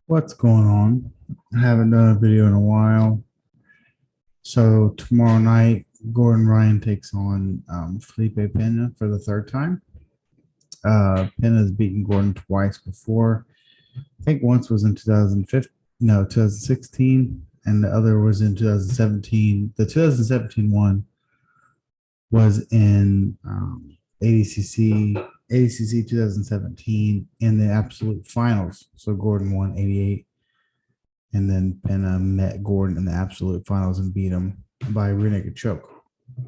What's going on? I haven't done a video in a while. So tomorrow night, Gordon Ryan takes on Felipe Pena for the third time. Pena's beaten Gordon twice before. I think once was in 2015, no, 2016, and the other was in 2017. The 2017 one was in ADCC 2017 in the absolute finals. So Gordon won 88. And then Pena met Gordon in the absolute finals and beat him by rear naked choke.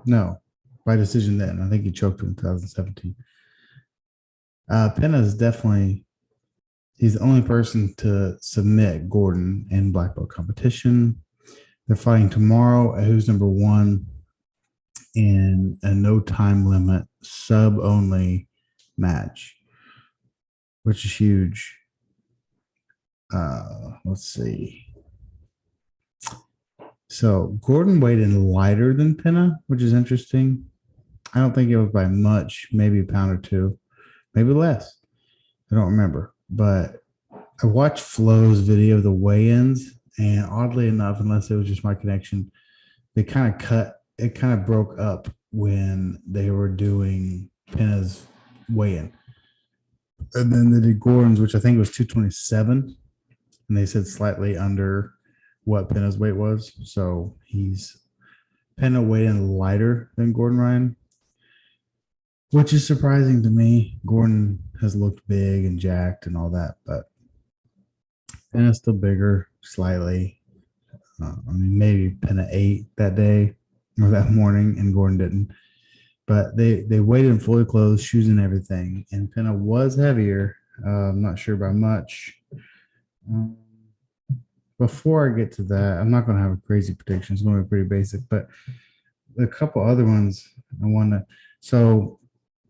No, by decision then. I think he choked him in 2017. Pena is definitely, he's the only person to submit Gordon in black belt competition. They're fighting tomorrow at who's number one in a no time limit, sub only match, which is huge. Let's see. So Gordon weighed in lighter than Pena, which is interesting. I don't think it was by much, maybe a pound or two, maybe less. I don't remember. But I watched Flo's video of the weigh-ins, and oddly enough, unless it was just my connection, they kind of it kind of broke up when they were doing Pena's weigh-in. And then they did Gordon's, which I think was 227, and they said slightly under what Pena's weight was. So Pena weighed in lighter than Gordon Ryan, which is surprising to me. Gordon has looked big and jacked and all that, but Pena's still bigger slightly. I mean, maybe Pena ate that day or that morning and Gordon didn't. But they weighed in fully clothed, shoes and everything. And Pena was heavier. I'm not sure by much. Before I get to that, I'm not going to have a crazy prediction. It's going to be pretty basic, but a couple other ones I want to. So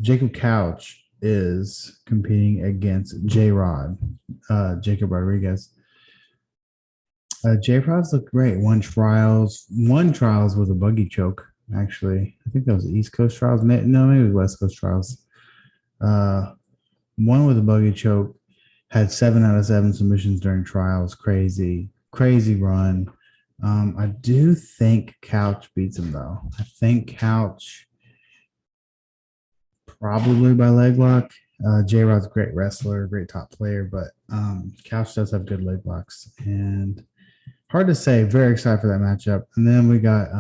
Jacob Couch is competing against J Rod, Jacob Rodriguez. J Rod's looked great. Won trials with a buggy choke. Actually, I think that was the East Coast trials. Maybe it was West Coast trials. One with a buggy choke. Had 7 out of 7 submissions during trials. Crazy run. I do think Couch beats him though. I think Couch probably by leg lock. J Rod's a great wrestler, great top player, but Couch does have good leg locks and hard to say. Very excited for that matchup. And then we got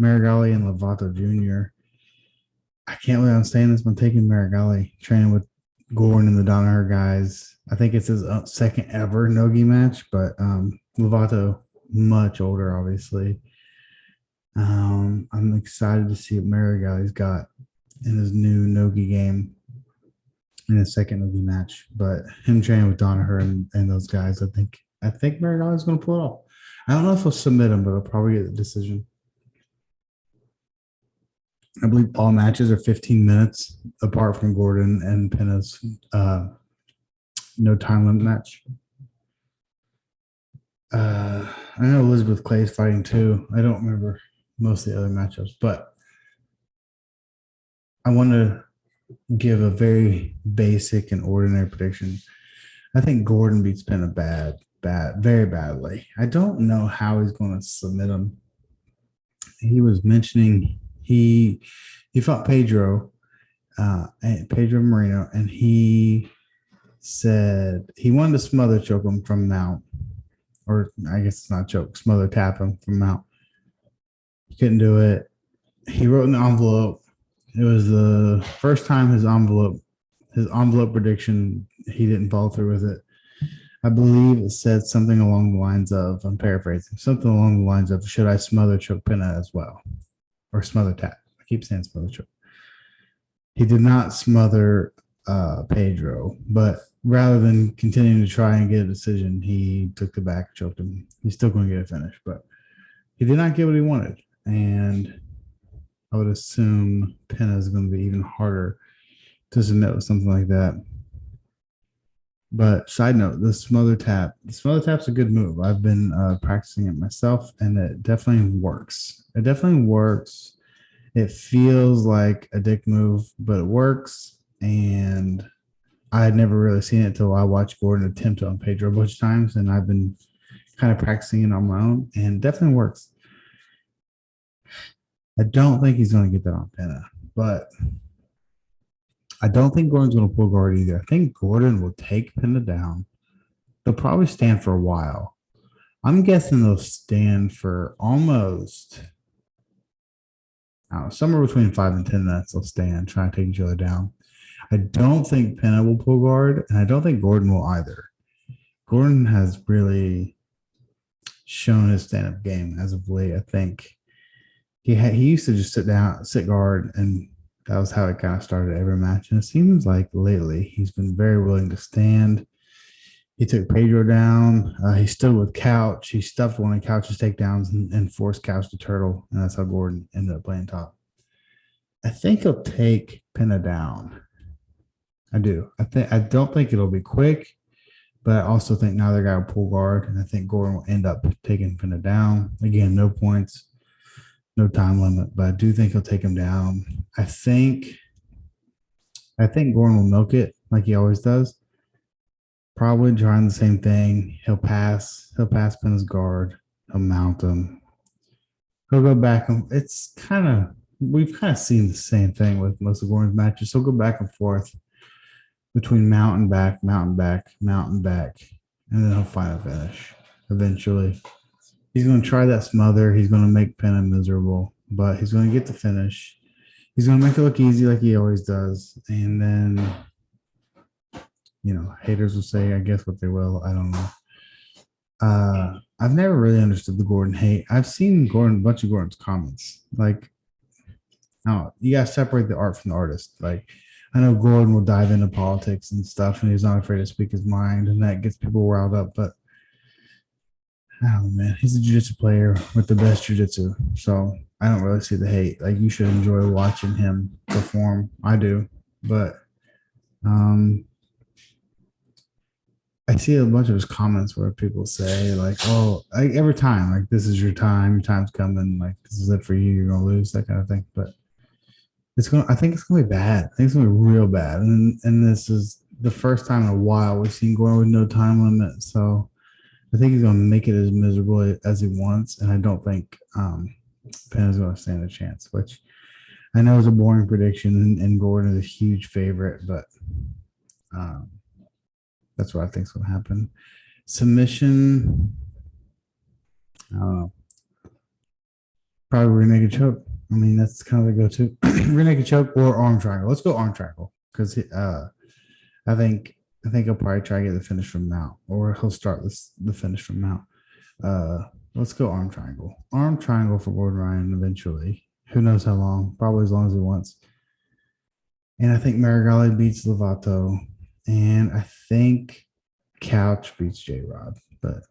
Marigali and Lovato Jr. I can't believe I'm saying this, but I'm taking Marigali, training with Gordon and the Danaher guys. I think it's his second ever Nogi match, but Lovato, much older, obviously. I'm excited to see what Marigali's got in his new Nogi game in his second Nogi match. But him training with Danaher and those guys, I think Marigali's going to pull it off. I don't know if he'll submit him, but he'll probably get the decision. I believe all matches are 15 minutes apart from Gordon and Pena's no time limit match. I know Elizabeth Clay is fighting too. I don't remember most of the other matchups, but I want to give a very basic and ordinary prediction. I think Gordon beats Pena very badly. I don't know how he's going to submit him. He was mentioning he fought Pedro Marino, and he said he wanted to smother choke him from mount, or I guess it's not choke, smother tap him from mount. He couldn't do it. He wrote in the envelope. It was the first time his envelope prediction, he didn't follow through with it. I believe it said something along the lines of, I'm paraphrasing, something along the lines of, should I smother choke Pena as well? Or smother tap. I keep saying smother choke. He did not smother Pedro, but rather than continuing to try and get a decision, he took the back, choked him. He's still going to get a finish, but he did not get what he wanted. And I would assume Pena is going to be even harder to submit with something like that. But side note, the smother tap's a good move. I've been practicing it myself, and it definitely works. It feels like a dick move, but it works. And I had never really seen it until I watched Gordon attempt on Pedro a bunch of times, and I've been kind of practicing it on my own, and it definitely works. I don't think he's going to get that on Pena, but I don't think Gordon's going to pull guard either. I think Gordon will take Pena down. They'll probably stand for a while. I'm guessing they'll stand for almost, I don't know, somewhere between 5 and 10 minutes. They'll stand, trying to take each other down. I don't think Pena will pull guard, and I don't think Gordon will either. Gordon has really shown his stand-up game as of late. I think he used to just sit guard, and that was how it kind of started every match. And it seems like lately he's been very willing to stand. He took Pedro down. He stood with Couch. He stuffed one of Couch's takedowns and forced Couch to turtle, and that's how Gordon ended up playing top. I think he'll take Pena down. I do. I don't think it'll be quick, but I also think neither guy will pull guard, and I think Gordon will end up taking Pena down. Again, no points, no time limit, but I do think he'll take him down. I think Gordon will milk it like he always does. Probably trying the same thing. He'll pass Pena's guard. He'll mount him. He'll go back. It's kind of, we've kind of seen the same thing with most of Gordon's matches. He'll go back and forth between mount and back, mount and back, mount and back, and then he'll find a finish eventually. He's going to try that smother. He's going to make Pena miserable, but he's going to get the finish. He's going to make it look easy like he always does. And then, haters will say, I guess, what they will. I don't know. I've never really understood the Gordon hate. I've seen a bunch of Gordon's comments. Like, oh, you got to separate the art from the artist. Like, I know Gordon will dive into politics and stuff, and he's not afraid to speak his mind, and that gets people riled up. But oh man, he's a jiu-jitsu player with the best jiu-jitsu. So I don't really see the hate. Like, you should enjoy watching him perform. I do. But I see a bunch of his comments where people say, like, oh, like every time, like, this is your time's coming, like, this is it for you, you're gonna lose, that kind of thing. But I think it's gonna be bad. I think it's gonna be real bad. And this is the first time in a while we've seen Gordon with no time limit. So I think he's going to make it as miserable as he wants, and I don't think Pena's going to stand a chance, which I know is a boring prediction, and Gordon is a huge favorite, but that's what I think is going to happen. Submission, I don't know. Probably rear naked choke. I mean, that's kind of the go-to. Rear naked choke or arm triangle. Let's go arm triangle because I think he'll probably try to get the finish from mount, or he'll start the finish from mount. Let's go arm triangle. Arm triangle for Gordon Ryan eventually. Who knows how long? Probably as long as he wants. And I think Marigali beats Lovato. And I think Couch beats J-Rod. But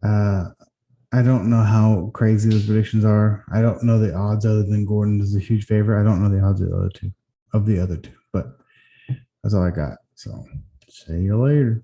I don't know how crazy those predictions are. I don't know the odds other than Gordon is a huge favorite. I don't know the odds of the other two. But that's all I got. So see you later.